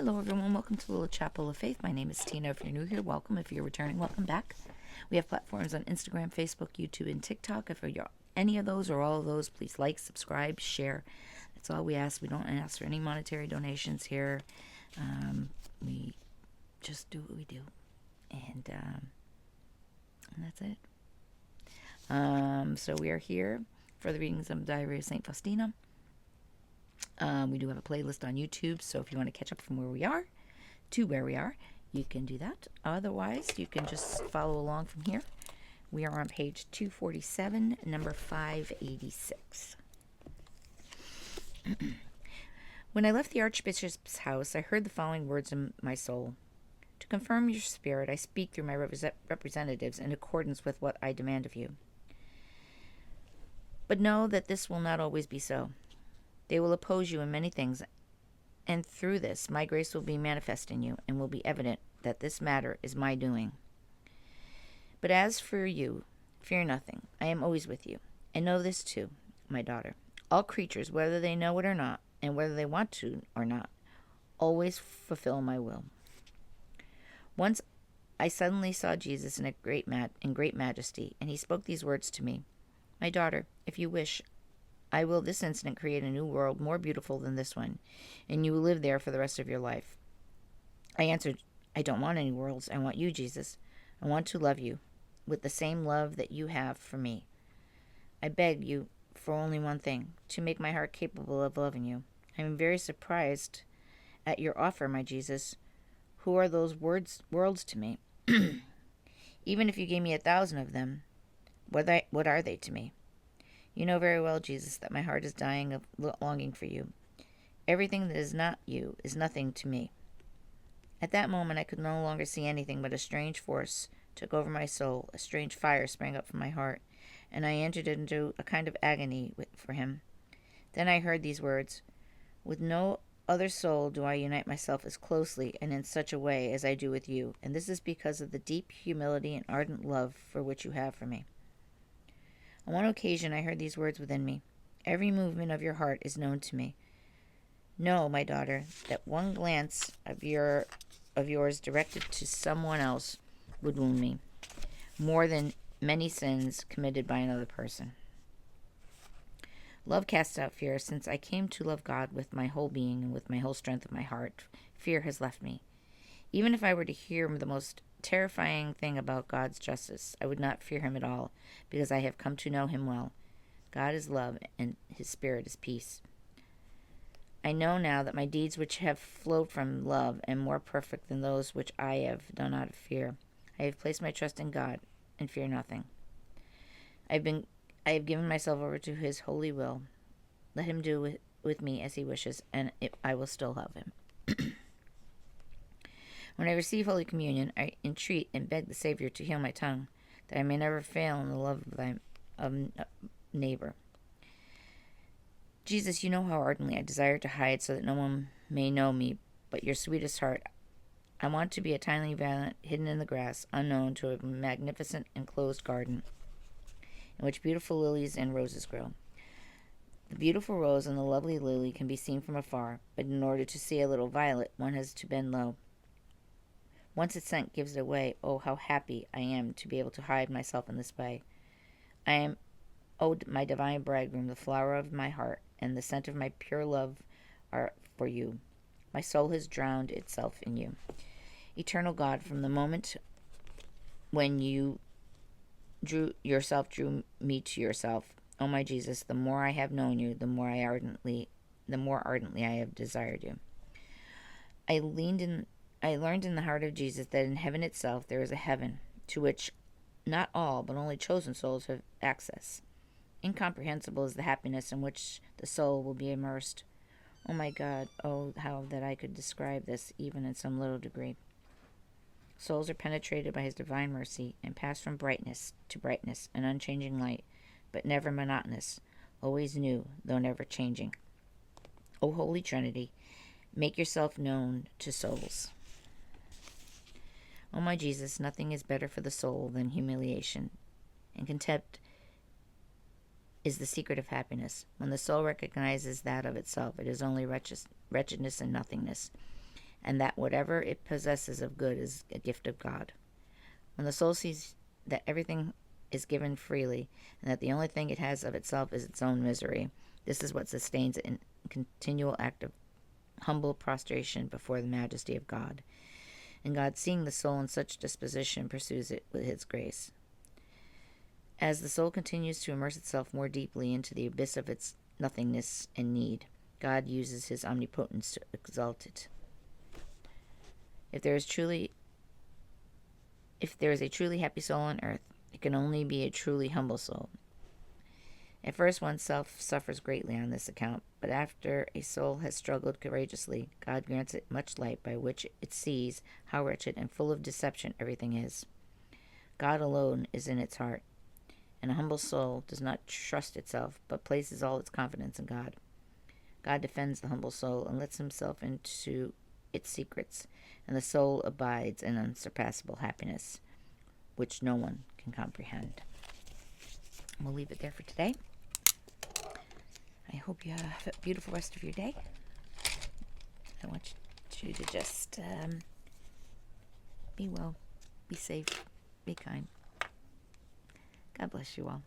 Hello everyone, welcome to Little Chapel of Faith. My name is Tina. If you're new here, welcome. If you're returning, welcome back. We have platforms on Instagram, Facebook, YouTube, and TikTok. If you're any of those or all of those, please like, subscribe, share. That's all we ask. We don't ask for any monetary donations here. We just do what we do. And that's it. So we are here for the readings of Diary of St Faustina. We do have a playlist on YouTube, so if you want to catch up from where we are to where we are, you can do that. Otherwise, you can just follow along from here. We are on page 247, number 586. When I left the Archbishop's house, I heard the following words in my soul. To confirm your spirit, I speak through my representatives in accordance with what I demand of you. But know that this will not always be so. They will oppose you in many things, and through this my grace will be manifest in you, and will be evident that this matter is my doing. But as for you, fear nothing. I am always with you. And know this too, my daughter. All creatures, whether they know it or not, and whether they want to or not, always fulfill my will. Once I suddenly saw Jesus in great majesty, and he spoke these words to me. My daughter, if you wish, I will this instant create a new world more beautiful than this one, and you will live there for the rest of your life. I answered, I don't want any worlds. I want you, Jesus. I want to love you with the same love that you have for me. I beg you for only one thing, to make my heart capable of loving you. I am very surprised at your offer, my Jesus. Who are those worlds to me? Even if you gave me 1,000 of them, what are they to me? You know very well, Jesus, that my heart is dying of longing for you. Everything that is not you is nothing to me. At that moment I could no longer see anything, but a strange force took over my soul. A strange fire sprang up from my heart, and I entered into a kind of agony for him. Then I heard these words, with no other soul do I unite myself as closely and in such a way as I do with you, and this is because of the deep humility and ardent love for which you have for me. On one occasion I heard these words within me. Every movement of your heart is known to me. Know, my daughter, that one glance of yours directed to someone else would wound me, more than many sins committed by another person. Love casts out fear. Since I came to love God with my whole being and with my whole strength of my heart, fear has left me. Even if I were to hear the most terrifying thing about God's justice, I would not fear him at all, because I have come to know him well. God is love, and his spirit is peace. I know now that my deeds which have flowed from love are more perfect than those which I have done out of fear. I have placed my trust in God, and fear nothing. I have given myself over to his holy will. Let him do with me as he wishes, and I will still love him. When I receive Holy Communion, I entreat and beg the Savior to heal my tongue, that I may never fail in the love of thy neighbor. Jesus, you know how ardently I desire to hide so that no one may know me but your sweetest heart. I want to be a tiny violet hidden in the grass, unknown to a magnificent enclosed garden, in which beautiful lilies and roses grow. The beautiful rose and the lovely lily can be seen from afar, but in order to see a little violet, one has to bend low. Once its scent gives it away, oh, how happy I am to be able to hide myself in this way. I am, oh, my divine bridegroom, the flower of my heart, and the scent of my pure love are for you. My soul has drowned itself in you. Eternal God, from the moment when you drew me to yourself, oh my Jesus, the more I have known you, the more ardently I have desired you. I learned in the heart of Jesus that in heaven itself there is a heaven to which not all, but only chosen souls have access. Incomprehensible is the happiness in which the soul will be immersed. Oh my God, oh, how that I could describe this even in some little degree. Souls are penetrated by his divine mercy and pass from brightness to brightness, an unchanging light, but never monotonous, always new, though never changing. O Holy Trinity, make yourself known to souls. O my Jesus, nothing is better for the soul than humiliation, and contempt is the secret of happiness. When the soul recognizes that of itself, it is only wretchedness and nothingness. and that whatever it possesses of good is a gift of God. When the soul sees that everything is given freely, and that the only thing it has of itself is its own misery, this is what sustains it in continual act of humble prostration before the majesty of God. And God, seeing the soul in such disposition, pursues it with his grace. As the soul continues to immerse itself more deeply into the abyss of its nothingness and need, God uses his omnipotence to exalt it. If there is a truly happy soul on earth, it can only be a truly humble soul. At first, oneself suffers greatly on this account, but after a soul has struggled courageously, God grants it much light by which it sees how wretched and full of deception everything is. God alone is in its heart, and a humble soul does not trust itself, but places all its confidence in God. God defends the humble soul and lets himself into its secrets, and the soul abides in unsurpassable happiness, which no one can comprehend. We'll leave it there for today. I hope you have a beautiful rest of your day. I want you to just be well, be safe, be kind. God bless you all.